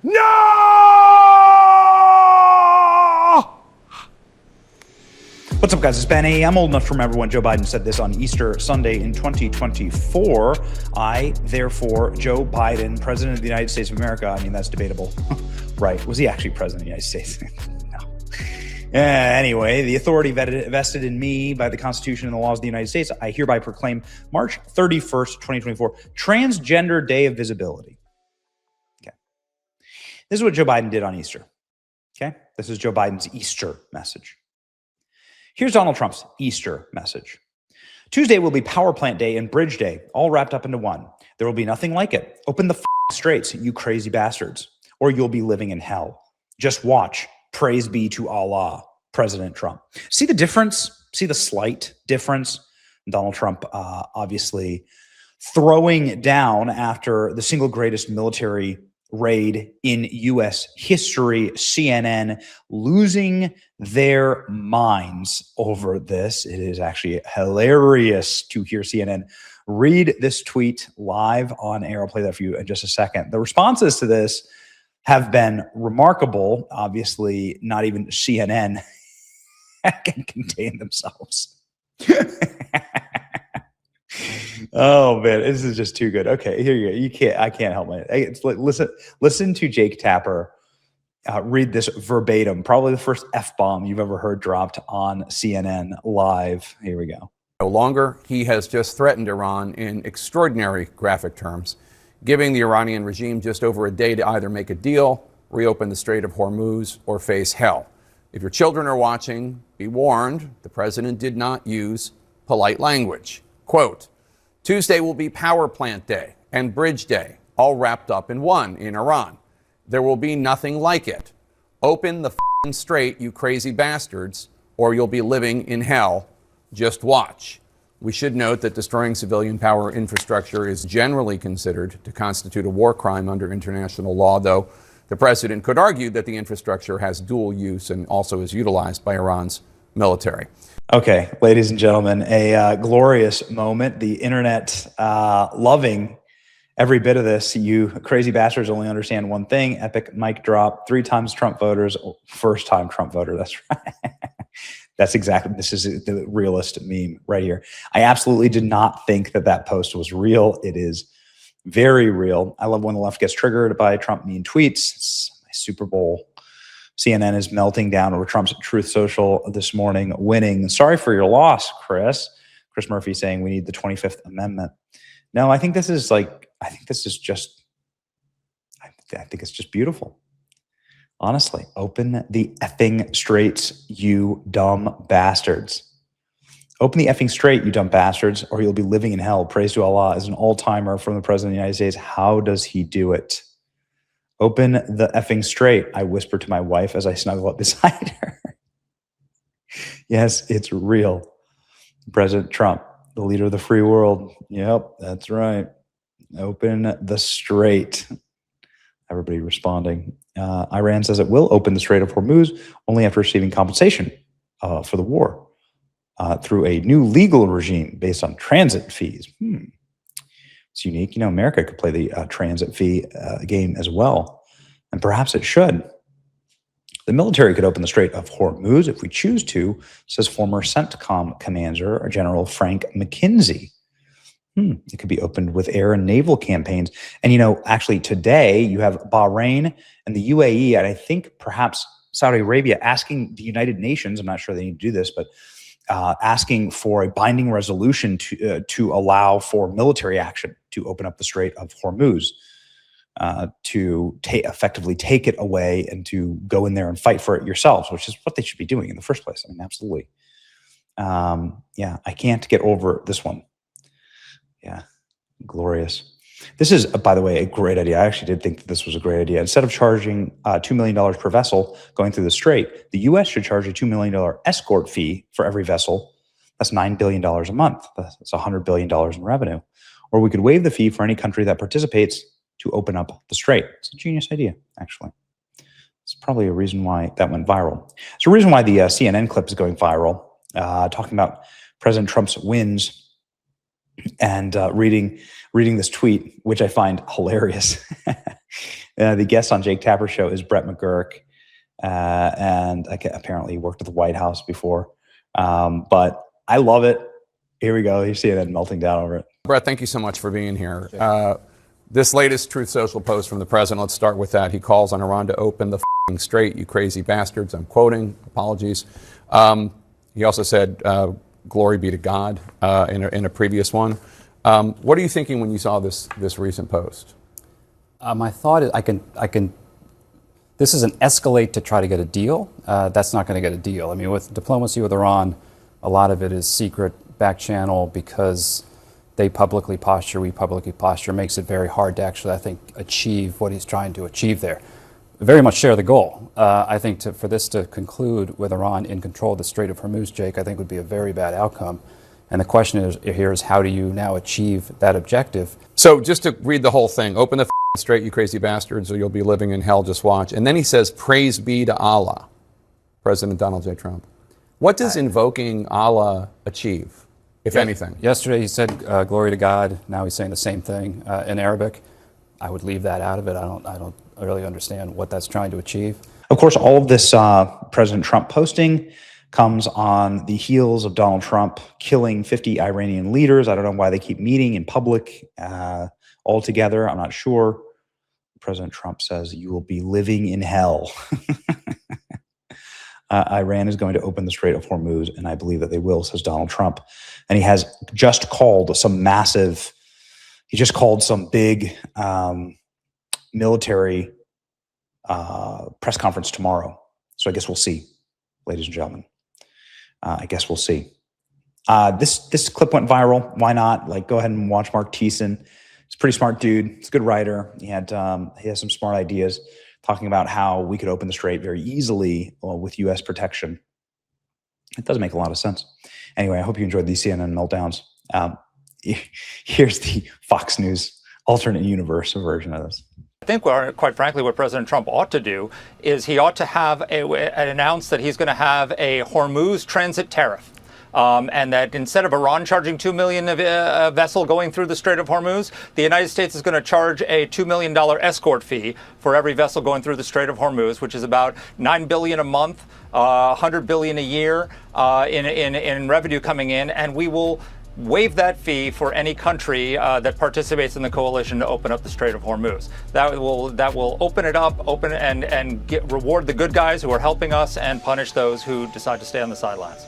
No! What's up, guys? It's Ben A. I'm old enough to remember when Joe Biden said this on Easter Sunday in 2024. I, therefore, Joe Biden, President of the United States of America. I mean, that's debatable. Right. Was he actually President of the United States? No. Anyway, the authority vested in me by the Constitution and the laws of the United States, I hereby proclaim March 31st, 2024, Transgender Day of Visibility. Okay. This is what Joe Biden did on Easter. Okay. This is Joe Biden's Easter message. Here's Donald Trump's Easter message. Tuesday will be Power Plant Day and Bridge Day, all wrapped up into one. There will be nothing like it. Open the straits, you crazy bastards, or you'll be living in hell. Just watch. Praise be to Allah, President Trump. See the difference? See the slight difference? Donald Trump obviously throwing down after the single greatest military raid in U.S. history, CNN losing their minds over this. It is actually hilarious to hear CNN read this tweet live on air. I'll play that for you in just a second. The responses to this have been remarkable. Obviously, not even CNN can contain themselves. Oh man, this is just too good. Okay, here you go. I can't help it. It's like, listen to Jake Tapper read this verbatim. Probably the first F-bomb you've ever heard dropped on CNN live. Here we go. No longer, he has just threatened Iran in extraordinary graphic terms, giving the Iranian regime just over a day to either make a deal, reopen the Strait of Hormuz, or face hell. If your children are watching, be warned, the president did not use polite language. Quote, Tuesday will be Power Plant Day and Bridge Day, all wrapped up in one in Iran. There will be nothing like it. Open the f***ing strait, you crazy bastards, or you'll be living in hell. Just watch. We should note that destroying civilian power infrastructure is generally considered to constitute a war crime under international law, though the president could argue that the infrastructure has dual use and also is utilized by Iran's military. Okay, ladies and gentlemen, a glorious moment. The internet loving every bit of this. You crazy bastards only understand one thing. Epic mic drop. 3 times Trump voters. First time Trump voter. That's right. That's exactly, this is the realist meme right here. I absolutely did not think that that post was real. It is very real. I love when the left gets triggered by Trump mean tweets. It's my Super Bowl. CNN is melting down over Trump's Truth Social this morning, winning. Sorry for your loss, Chris. Chris Murphy saying we need the 25th Amendment. No, I think this is like, I think it's just beautiful. Honestly, open the effing straits, you dumb bastards. Open the effing strait, you dumb bastards, or you'll be living in hell. Praise to Allah is an all-timer from the President of the United States. How does he do it? Open the effing strait, I whisper to my wife as I snuggle up beside her. Yes, it's real. President Trump, the leader of the free world. Yep, that's right. Open the strait. Everybody responding. Iran says it will open the Strait of Hormuz only after receiving compensation for the war through a new legal regime based on transit fees. It's unique. You know, America could play the transit fee game as well, and perhaps it should. The military could open the Strait of Hormuz if we choose to, says former CENTCOM commander General Frank McKenzie. It could be opened with air and naval campaigns. And, you know, actually today you have Bahrain and the UAE, and I think perhaps Saudi Arabia asking the United Nations, I'm not sure they need to do this, but asking for a binding resolution to allow for military action to open up the Strait of Hormuz, to effectively take it away and to go in there and fight for it yourselves, which is what they should be doing in the first place. I mean, absolutely. Yeah, I can't get over this one. Yeah, glorious. This is, by the way, a great idea. I actually did think that this was a great idea. Instead of charging $2 million per vessel going through the strait, the U.S. should charge a $2 million escort fee for every vessel. That's $9 billion a month. That's $100 billion in revenue. Or we could waive the fee for any country that participates to open up the strait. It's a genius idea, actually. It's probably a reason why that went viral. It's a reason why the CNN clip is going viral, talking about President Trump's wins and reading this tweet, which I find hilarious. The guest on Jake Tapper's show is Brett McGurk, and apparently he worked at the White House before. But I love it. Here we go. You see it melting down over it. Brett, thank you so much for being here. This latest Truth Social post from the president, let's start with that. He calls on Iran to open the f***ing Strait, you crazy bastards. I'm quoting, apologies. He also said, glory be to God, in a previous one. What are you thinking when you saw this recent post? My thought is this is an escalate to try to get a deal. That's not going to get a deal. I mean, with diplomacy with Iran, a lot of it is secret, back channel, because they publicly posture, we publicly posture, makes it very hard to actually, I think, achieve what he's trying to achieve there. Very much share the goal. I think for this to conclude with Iran in control of the Strait of Hormuz, Jake, I think would be a very bad outcome. And the question here is how do you now achieve that objective? So just to read the whole thing, open the Strait, you crazy bastards, or you'll be living in hell, just watch. And then he says, praise be to Allah, President Donald J. Trump. What does invoking Allah achieve, if anything? Yesterday he said, glory to God. Now he's saying the same thing in Arabic. I would leave that out of it. I don't really understand what that's trying to achieve. Of course, all of this President Trump posting comes on the heels of Donald Trump killing 50 Iranian leaders. I don't know why they keep meeting in public all together. I'm not sure. President Trump says, you will be living in hell. Iran is going to open the Strait of Hormuz, and I believe that they will, says Donald Trump. And he has just called some big military press conference tomorrow. So I guess we'll see, ladies and gentlemen. I guess we'll see. This clip went viral. Why not? Like, go ahead and watch Mark Thiessen. He's a pretty smart dude. He's a good writer. He has some smart ideas talking about how we could open the Strait very easily with U.S. protection. It does make a lot of sense. Anyway, I hope you enjoyed these CNN meltdowns. Here's the Fox News alternate universe version of this. I think, quite frankly, what President Trump ought to do is he ought to have announce that he's going to have a Hormuz transit tariff. And that instead of Iran charging $2 million a vessel going through the Strait of Hormuz, the United States is going to charge a $2 million escort fee for every vessel going through the Strait of Hormuz, which is about $9 billion a month, $100 billion a year in revenue coming in, and we will waive that fee for any country that participates in the coalition to open up the Strait of Hormuz. That will open it up, reward the good guys who are helping us, and punish those who decide to stay on the sidelines.